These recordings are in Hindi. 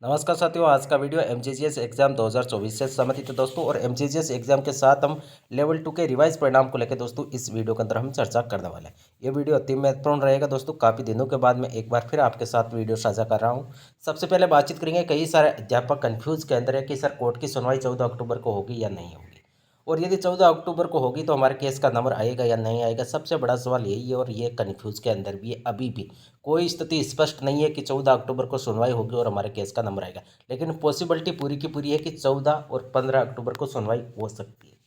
नमस्कार साथियों, आज का वीडियो एमजीजीएस एग्जाम 2024 से संबंधित है दोस्तों। और एमजीजीएस एग्जाम के साथ हम लेवल 2 के रिवाइज परिणाम को लेकर दोस्तों इस वीडियो के अंदर हम चर्चा करने वाले हैं। ये वीडियो अति महत्वपूर्ण रहेगा दोस्तों। काफ़ी दिनों के बाद मैं एक बार फिर आपके साथ वीडियो साझा कर रहा हूँ। सबसे पहले बातचीत करेंगे, कई सारे अध्यापक कन्फ्यूज के अंदर है कि सर कोर्ट की सुनवाई 14 अक्टूबर को होगी या नहीं होगी, और यदि 14 अक्टूबर को होगी तो हमारे केस का नंबर आएगा या नहीं आएगा। सबसे बड़ा सवाल यही है और ये कन्फ्यूज के अंदर भी है। अभी भी कोई स्थिति स्पष्ट नहीं है कि 14 अक्टूबर को सुनवाई होगी और हमारे केस का नंबर आएगा, लेकिन पॉसिबिलिटी पूरी की पूरी है कि 14 और 15 अक्टूबर को सुनवाई हो सकती है।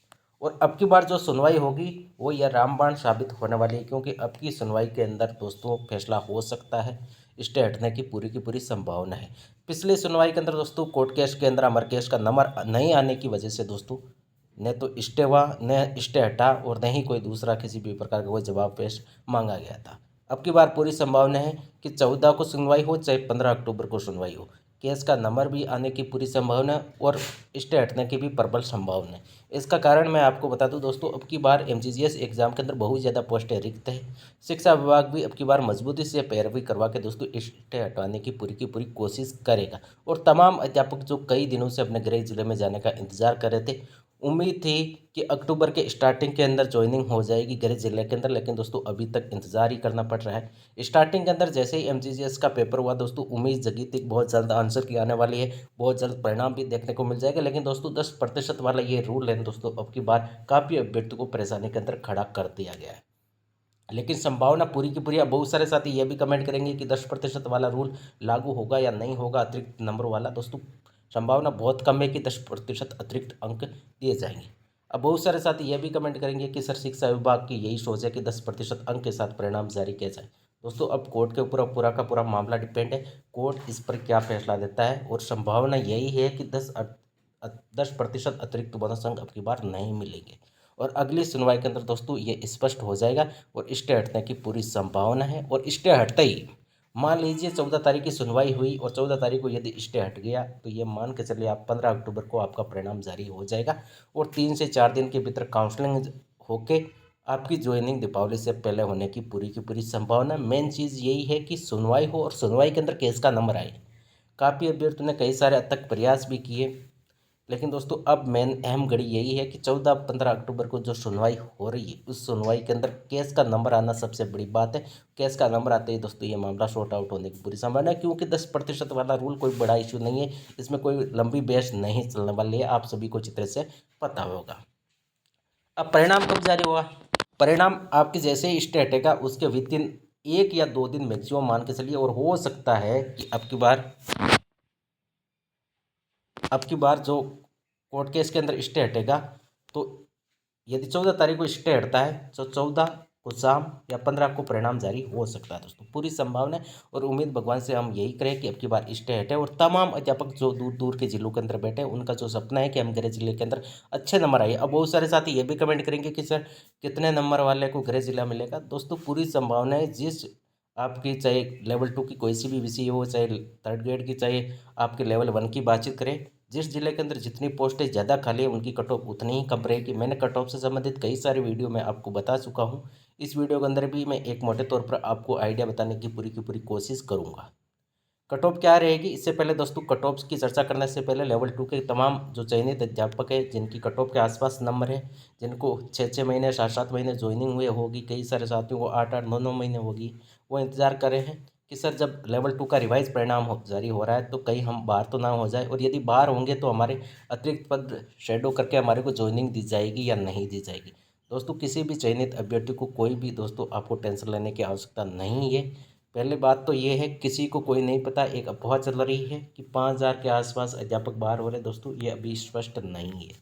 और अब की बार जो सुनवाई होगी वो यह रामबाण साबित होने वाली है, क्योंकि अब की सुनवाई के अंदर दोस्तों फैसला हो सकता है, स्टे हटने की पूरी संभावना है। पिछली सुनवाई के अंदर दोस्तों कोर्ट केस के अंदर हमारे केस का नंबर नहीं आने की वजह से दोस्तों न तो स्टे हुआ, न स्टे हटा, और न ही कोई दूसरा किसी भी प्रकार का कोई जवाब पेश मांगा गया था। अब की बार पूरी संभावना है कि 14 को सुनवाई हो चाहे 15 अक्टूबर को सुनवाई हो, केस का नंबर भी आने की पूरी संभावना है और स्टे हटने की भी प्रबल संभावना है। इसका कारण मैं आपको बता दूं दोस्तों, अब की बार एमजीजीएस एग्जाम के अंदर बहुत ज़्यादा पोस्टें रिक्त है। शिक्षा विभाग भी अब की बार मजबूती से पैरवी करवा के दोस्तों स्टे हटवाने की पूरी कोशिश करेगा। और तमाम अध्यापक जो कई दिनों से अपने गृह जिले में जाने का इंतजार कर रहे थे, उम्मीद थी कि अक्टूबर के स्टार्टिंग के अंदर ज्वाइनिंग हो जाएगी गृह जिले के अंदर, लेकिन दोस्तों अभी तक इंतजार ही करना पड़ रहा है। स्टार्टिंग के अंदर जैसे ही एमजीजीएस का पेपर हुआ दोस्तों, उम्मीद जगी थी बहुत जल्द आंसर की आने वाली है, बहुत जल्द परिणाम भी देखने को मिल जाएगा। लेकिन दोस्तों 10% वाला ये रूल है दोस्तों, अब की बार काफ़ी अभ्यर्थियों को परेशानी के अंदर खड़ा कर दिया गया है। लेकिन संभावना पूरी की पूरी। अब बहुत सारे साथी ये भी कमेंट करेंगे कि 10% वाला रूल लागू होगा या नहीं होगा, अतिरिक्त नंबर वाला। दोस्तों संभावना बहुत कम है कि 10% अतिरिक्त अंक दिए जाएंगे। अब बहुत सारे साथी ये भी कमेंट करेंगे कि सर शिक्षा विभाग की यही सोच है कि 10% अंक के साथ परिणाम जारी किया जाए। दोस्तों अब कोर्ट के ऊपर पूरा का पूरा मामला डिपेंड है, कोर्ट इस पर क्या फैसला देता है। और संभावना यही है कि 10% अतिरिक्त बोनस अंक अब की बार नहीं मिलेंगे, और अगली सुनवाई के अंदर दोस्तों ये स्पष्ट हो जाएगा और स्टे हटने की पूरी संभावना है। और स्टे हटते ही मान लीजिए 14 तारीख की सुनवाई हुई और 14 तारीख को यदि स्टे हट गया तो ये मान के चलिए आप 15 अक्टूबर को आपका परिणाम जारी हो जाएगा, और 3 से 4 दिन के भीतर काउंसलिंग होके आपकी ज्वाइनिंग दीपावली से पहले होने की पूरी संभावना। मेन चीज़ यही है कि सुनवाई हो और सुनवाई के अंदर केस का नंबर आए। काफ़ी अभ्यर्थियों ने कई सारे अथक प्रयास भी किए, लेकिन दोस्तों अब मेन अहम घड़ी यही है कि 14-15 अक्टूबर को जो सुनवाई हो रही है उस सुनवाई के अंदर केस का नंबर आना सबसे बड़ी बात है। केस का नंबर आते ही दोस्तों ये मामला सॉर्ट आउट होने की पूरी संभावना है, क्योंकि 10% वाला रूल कोई बड़ा इशू नहीं है, इसमें कोई लंबी बहस नहीं चलने वाली है, आप सभी को अच्छी तरह से पता होगा। अब परिणाम कब जारी हुआ? परिणाम आपके जैसे ही स्टे हटेगा उसके विद इन 1 या 2 दिन मैक्सिमम मान के चलिए, और हो सकता है कि अब की बार जो कोर्ट केस के अंदर स्टे हटेगा, तो यदि 14 तारीख को स्टे हटता है तो 14 को शाम या 15 को परिणाम जारी हो सकता है दोस्तों, पूरी संभावना है। और उम्मीद भगवान से हम यही करें कि अब की बार स्टे हटे और तमाम अध्यापक जो दूर दूर के जिलों के अंदर बैठे हैं उनका जो सपना है कि हम गृह जिले के अंदर अच्छे नंबर आए। अब बहुत सारे साथी ये भी कमेंट करेंगे कि सर कितने नंबर वाले को गृह जिला मिलेगा। दोस्तों पूरी संभावना है, जिस आपकी चाहे लेवल 2 की कोई सी भी विषय हो, चाहे थर्ड ग्रेड की, चाहे आपके लेवल 1 की बातचीत करें, जिस जिले के अंदर जितनी पोस्टें ज़्यादा खाली है उनकी कट ऑफ उतनी ही कम रहेगी। मैंने कट ऑफ से संबंधित कई सारे वीडियो में आपको बता चुका हूँ। इस वीडियो के अंदर भी मैं एक मोटे तौर पर आपको आइडिया बताने की पूरी कोशिश करूँगा। कट ऑफ क्या रहेगी, इससे पहले दोस्तों कट ऑफ की चर्चा करने से पहले लेवल 2 के तमाम जो चयनित अध्यापक है जिनकी कट ऑफ के आसपास नंबर है, जिनको 6-6 महीने 7-7 महीने ज्वाइनिंग हुए होगी, कई सारे साथियों को 8-8 9-9 महीने होगी, वो इंतजार कर रहे हैं कि सर जब लेवल 2 का रिवाइज परिणाम जारी हो रहा है तो कहीं हम बाहर तो ना हो जाए, और यदि बाहर होंगे तो हमारे अतिरिक्त पद शेडो करके हमारे को ज्वाइनिंग दी जाएगी या नहीं दी जाएगी। दोस्तों किसी भी चयनित अभ्यर्थी को कोई भी दोस्तों आपको टेंशन लेने की आवश्यकता नहीं है। पहले बात तो ये है, किसी को कोई नहीं पता, एक अफवाह चल रही है कि 5,000 के आसपास अध्यापक बाहर हो रहे। दोस्तों ये अभी स्पष्ट नहीं है,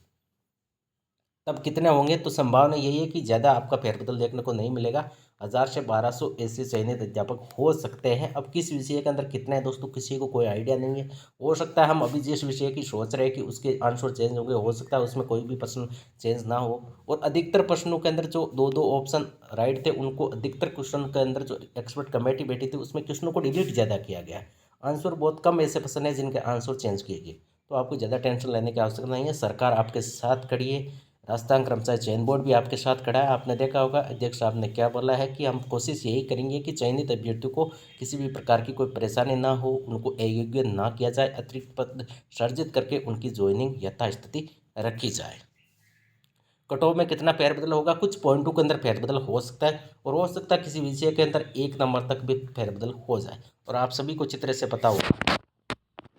तब कितने होंगे तो संभावना यही है कि ज़्यादा आपका फेरबदल देखने को नहीं मिलेगा। 1,000 से 1,200 ऐसे चयनित अध्यापक हो सकते हैं। अब किस विषय के अंदर कितने हैं दोस्तों किसी को कोई आइडिया नहीं है। हो सकता है हम अभी जिस विषय की सोच रहे हैं कि उसके आंसर चेंज होंगे, हो सकता है उसमें कोई भी प्रश्न चेंज ना हो। और अधिकतर प्रश्नों के अंदर जो दो दो ऑप्शन राइट थे उनको अधिकतर क्वेश्चन के अंदर जो एक्सपर्ट कमेटी बैठी थी उसमें क्वेश्चनों को डिलीट ज़्यादा किया गया है। आंसर बहुत कम ऐसे प्रश्न है जिनके आंसर चेंज किए गए, तो आपको ज़्यादा टेंशन लेने की आवश्यकता नहीं है। सरकार आपके साथ खड़ी है, राजस्थान कर्मचारी चयन बोर्ड भी आपके साथ खड़ा है। आपने देखा होगा अध्यक्ष साहब ने क्या बोला है कि हम कोशिश यही करेंगे कि चयनित अभ्यर्थियों को किसी भी प्रकार की कोई परेशानी ना हो, उनको अयोग्य ना किया जाए, अतिरिक्त पद सर्जित करके उनकी ज्वाइनिंग यथास्थिति रखी जाए। कट ऑफ में कितना फेरबदल होगा, कुछ पॉइंटों के अंदर फेरबदल हो सकता है और हो सकता है किसी विषय के अंदर 1 नंबर तक भी फेरबदल हो जाए। और आप सभी को अच्छी तरह से पता होगा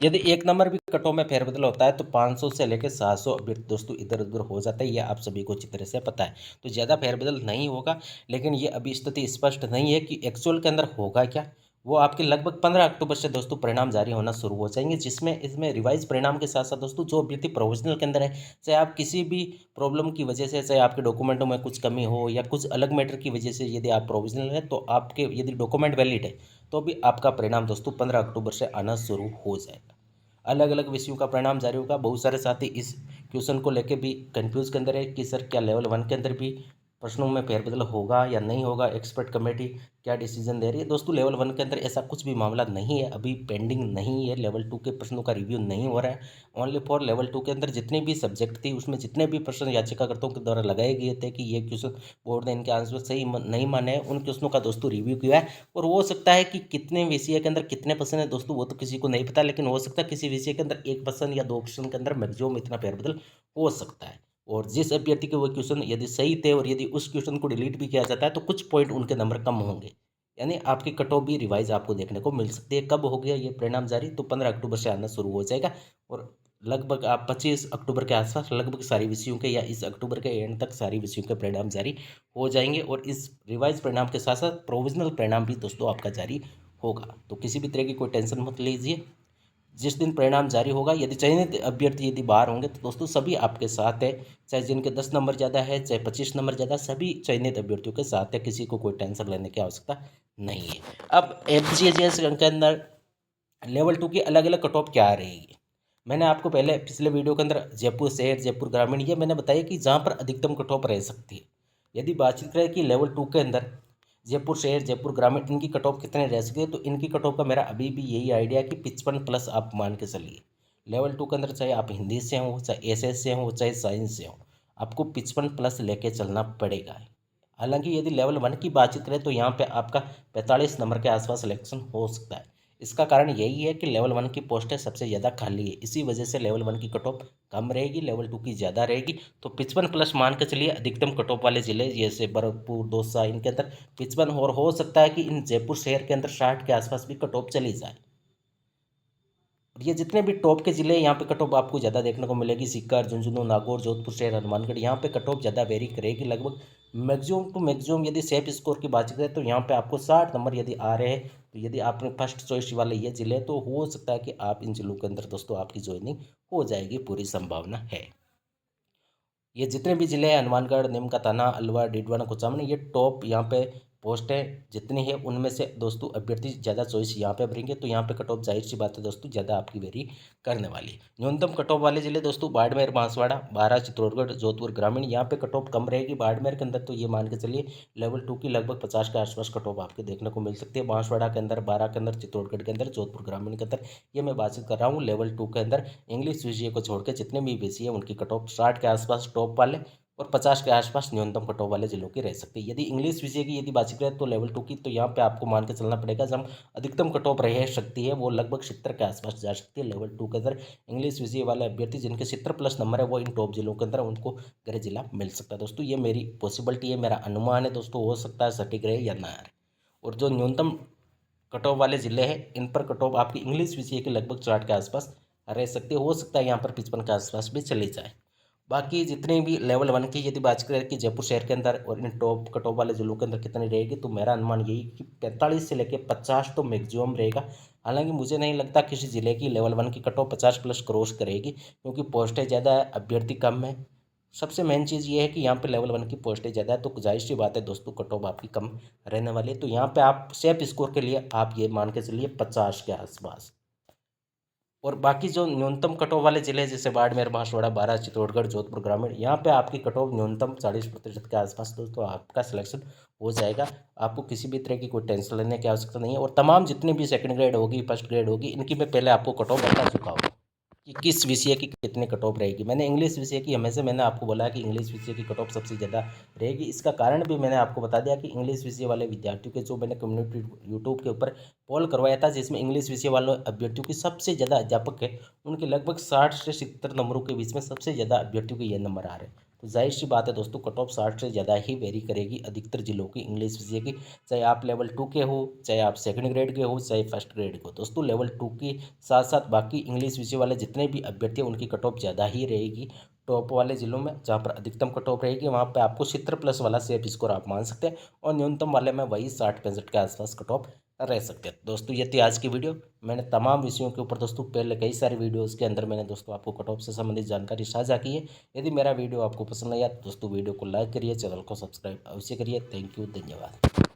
यदि 1 नंबर भी कट ऑफ में फेरबदल होता है तो 500 से लेकर 700 अभ्यर्थी दोस्तों इधर उधर हो जाता है। यह आप सभी को अच्छी तरह से पता है, तो ज़्यादा फेरबदल नहीं होगा। लेकिन ये अभी स्थिति स्पष्ट नहीं है कि एक्चुअल के अंदर होगा क्या। वो आपके लगभग 15 अक्टूबर से दोस्तों परिणाम जारी होना शुरू हो जाएंगे, जिसमें इसमें रिवाइज परिणाम के साथ साथ दोस्तों जो अभ्यर्थी प्रोविजनल के अंदर है, चाहे आप किसी भी प्रॉब्लम की वजह से, चाहे आपके डॉक्यूमेंटों में कुछ कमी हो या कुछ अलग मैटर की वजह से यदि आप प्रोविजनल है, तो आपके यदि डॉक्यूमेंट वैलिड है तो भी आपका परिणाम दोस्तों 15 अक्टूबर से आना शुरू हो जाएगा। अलग अलग विषयों का परिणाम जारी होगा। बहुत सारे साथी इस क्वेश्चन को लेकर भी कंफ्यूज के अंदर है कि सर क्या लेवल 1 के अंदर भी प्रश्नों में फेरबदल होगा या नहीं होगा, एक्सपर्ट कमेटी क्या डिसीजन दे रही है। दोस्तों लेवल 1 के अंदर ऐसा कुछ भी मामला नहीं है, अभी पेंडिंग नहीं है, लेवल 2 के प्रश्नों का रिव्यू नहीं हो रहा है। ओनली फॉर लेवल 2 के अंदर जितने भी सब्जेक्ट थी उसमें जितने भी प्रश्न याचिकाकर्ताओं के द्वारा लगाए गए थे कि ये क्वेश्चन बोर्ड ने इनके आंसर सही नहीं माने हैं, उन क्वेश्चनों का दोस्तों रिव्यू किया है। और हो सकता है कि कितने विषय के अंदर कितने प्रश्न है दोस्तों वो तो किसी को नहीं पता, लेकिन हो सकता है किसी विषय के अंदर 1 प्रश्न या 2 प्रश्न के अंदर मैक्सिमम इतना फेरबदल हो सकता है। और जिस अभ्यर्थी के वो क्वेश्चन यदि सही थे और यदि उस क्वेश्चन को डिलीट भी किया जाता है तो कुछ पॉइंट उनके नंबर कम होंगे, यानी आपकी कट ऑफ भी रिवाइज आपको देखने को मिल सकती है। कब हो गया ये परिणाम जारी, तो 15 अक्टूबर से आना शुरू हो जाएगा। और लगभग आप 25 अक्टूबर के आसपास लगभग सारी विषयों के या इस अक्टूबर के एंड तक सारी विषयों के परिणाम जारी हो जाएंगे। और इस रिवाइज परिणाम के साथ साथ प्रोविजनल परिणाम भी दोस्तों आपका जारी होगा, तो किसी भी तरह की कोई टेंशन मत लीजिए। जिस दिन परिणाम जारी होगा यदि चयनित अभ्यर्थी यदि बाहर होंगे तो दोस्तों सभी आपके साथ है, चाहे जिनके 10 नंबर ज़्यादा है चाहे 25 नंबर ज़्यादा, सभी चयनित अभ्यर्थियों के साथ है, किसी को कोई टेंशन लेने की आवश्यकता नहीं है। अब एमसीएस के अंदर लेवल 2 की अलग अलग कट ऑफ क्या रहेगी, मैंने आपको पहले पिछले वीडियो के अंदर जयपुर शहर जयपुर ग्रामीण ये मैंने बताया कि जहाँ पर अधिकतम कट ऑफ रह सकती है। यदि बातचीत करें कि लेवल 2 के अंदर जयपुर शहर जयपुर ग्रामीण इनकी कट ऑफ कितने रह सकती है, तो इनकी कट ऑफ का मेरा अभी भी यही आइडिया है कि 55+ आप मान के चलिए। लेवल 2 के अंदर चाहे आप हिंदी से हो, चाहे एसएस से हो, चाहे साइंस से हो, आपको 55+ लेके चलना पड़ेगा। हालांकि यदि लेवल 1 की बातचीत करें तो यहाँ पे आपका 45 नंबर के आसपास सिलेक्शन हो सकता है। इसका कारण यही है कि लेवल 1 की पोस्टें सबसे ज़्यादा खाली है, इसी वजह से लेवल 1 की कट ऑफ कम रहेगी, लेवल 2 की ज़्यादा रहेगी। तो 55+ मान के चलिए। अधिकतम कट ऑफ वाले जिले जैसे भरतपुर दौसा इनके अंदर 55, और हो सकता है कि इन जयपुर शहर के अंदर 60 के आसपास भी कट ऑफ चली जाए। और ये जितने भी टॉप के जिले हैं यहाँ पे कट ऑफ आपको ज़्यादा देखने को मिलेगी। सीकर, झुंझुनू, नागौर, जोधपुर शहर, हनुमानगढ़, यहाँ पे कट ऑफ ज़्यादा वेरी करेगी। लगभग मैक्सिमम टू मैक्सिमम यदि सेफ स्कोर की बात करें तो यहाँ पे आपको 60 नंबर यदि आ रहे हैं, तो यदि आपने फर्स्ट चॉइस वाले ये जिले तो हो सकता है कि आप इन जिलों के अंदर दोस्तों आपकी ज्वाइनिंग हो जाएगी, पूरी संभावना है। ये जितने भी जिले हैं हनुमानगढ़, नीमका, थाना, अलवर, डीडवाना, कुचामन, ये टॉप यहाँ पे पोस्टें जितनी है उनमें से दोस्तों अभ्यर्थी ज़्यादा चॉइस यहाँ पे भरेंगे, तो यहाँ पे कट ऑफ जाहिर सी बात है दोस्तों ज़्यादा आपकी वेरी करने वाली है। न्यूनतम कट ऑफ वाले जिले दोस्तों बाड़मेर, बांसवाड़ा, बारां, चित्तौड़गढ़, जोधपुर ग्रामीण, यहाँ पे कट ऑफ कम रहेगी। बाड़मेर के अंदर तो ये मान के चलिए लेवल 2 की लगभग 50 के आसपास कट ऑफ आपके देखने को मिल सकती है। बांसवाड़ा के अंदर, बारां के अंदर, चित्तौड़गढ़ के अंदर, जोधपुर ग्रामीण के अंदर, ये मैं बातचीत कर रहा हूँ लेवल 2 के अंदर। इंग्लिश विषय को छोड़ के जितने भी विषय हैं उनकी कट ऑफ 60 के आसपास टॉप वाले और 50 के आसपास न्यूनतम कट ऑफ वाले जिलों की रह सकती है। यदि इंग्लिश विषय की यदि बातचीत करें तो लेवल 2 की, तो यहाँ पे आपको मान के चलना पड़ेगा जब अधिकतम कट ऑफ रह सकती है वो लगभग 70 के आसपास जा सकती है। लेवल 2 के अंदर इंग्लिश विषय वाले अभ्यर्थी जिनके 70+ नंबर है वो इन टॉप जिलों के अंदर उनको गृह जिला मिल सकता है। दोस्तों ये मेरी पॉसिबिलिटी है, मेरा अनुमान है दोस्तों, हो सकता है सटीक रहे या ना रहे। और जो न्यूनतम कट ऑफ वाले जिले हैं इन पर कट ऑफ आपकी इंग्लिश विषय के लगभग 60 के आसपास रह सकती है, हो सकता है यहाँ पर 55 के आसपास भी चली जाए। बाकी जितने भी लेवल 1 की यदि बात करें कि जयपुर शहर के अंदर और इन टॉप कट ऑफ वाले जिलों के अंदर कितनी रहेगी, तो मेरा अनुमान यही कि 45 से लेकर 50 तो मैक्सिमम रहेगा। हालांकि मुझे नहीं लगता किसी जिले की लेवल 1 की कट ऑफ 50+ क्रॉस करेगी, क्योंकि पोस्टें ज़्यादा है, अभ्यर्थी कम है। सबसे मेन चीज़ ये है कि यहाँ पे लेवल 1 की पोस्टें ज़्यादा है, तो जाहिर सी बात है दोस्तों कट ऑफ आपकी कम रहने वाली है। तो यहाँ पे आप सेफ स्कोर के लिए आप ये मान के चलिए 50 के आसपास। और बाकी जो न्यूनतम कट ऑफ वाले जिले जैसे बाड़मेर, बांसवाड़ा, बारां, चित्तौड़गढ़, जोधपुर ग्रामीण, यहाँ पे आपकी कट ऑफ न्यूनतम 40% के आसपास दोस्तों आपका सिलेक्शन हो जाएगा। आपको किसी भी तरह की कोई टेंशन लेने की आवश्यकता नहीं है। और तमाम जितनी भी सेकंड ग्रेड होगी, फर्स्ट ग्रेड होगी, इनकी मैं पहले आपको कट ऑफ बता चुका हूँ। कि किस विषय की कितनी कट ऑफ रहेगी। मैंने इंग्लिश विषय की हमेशा मैंने आपको बोला कि इंग्लिश विषय की कट ऑफ सबसे ज़्यादा रहेगी। इसका कारण भी मैंने आपको बता दिया कि इंग्लिश विषय वाले विद्यार्थियों के जो मैंने कम्युनिटी यूट्यूब के ऊपर पोल करवाया था, जिसमें इंग्लिश विषय वाले अभ्यर्थियों की सबसे ज़्यादा अध्यापक है, उनके लगभग 60 से 70 नंबरों के बीच में सबसे ज़्यादा अभ्यर्थियों के ये नंबर आ रहे हैं। तो जाहिर सी बात है दोस्तों, कट ऑफ 60 से ज़्यादा ही वेरी करेगी अधिकतर जिलों की इंग्लिश विषय की, चाहे आप लेवल 2 के हो, चाहे आप सेकंड ग्रेड के हो, चाहे फर्स्ट ग्रेड के हो। दोस्तों लेवल 2 के साथ साथ बाकी इंग्लिश विषय वाले जितने भी अभ्यर्थी हैं उनकी कट ऑफ ज़्यादा ही रहेगी। टॉप वाले जिलों में जहाँ पर अधिकतम कट ऑफ रहेगी वहाँ पे आपको 70 प्लस वाला सेफ स्कोर आप मान सकते हैं, और न्यूनतम वाले में वही 60-65 के आसपास कट ऑफ रह सकते हैं। दोस्तों ये थी आज की वीडियो। मैंने तमाम विषयों के ऊपर दोस्तों पहले कई सारे वीडियोज़ के अंदर मैंने दोस्तों आपको कट ऑफ से संबंधित जानकारी साझा की है। यदि मेरा वीडियो आपको पसंद आया तो दोस्तों वीडियो को लाइक करिए, चैनल को सब्सक्राइब अवश्य करिए। थैंक यू, धन्यवाद।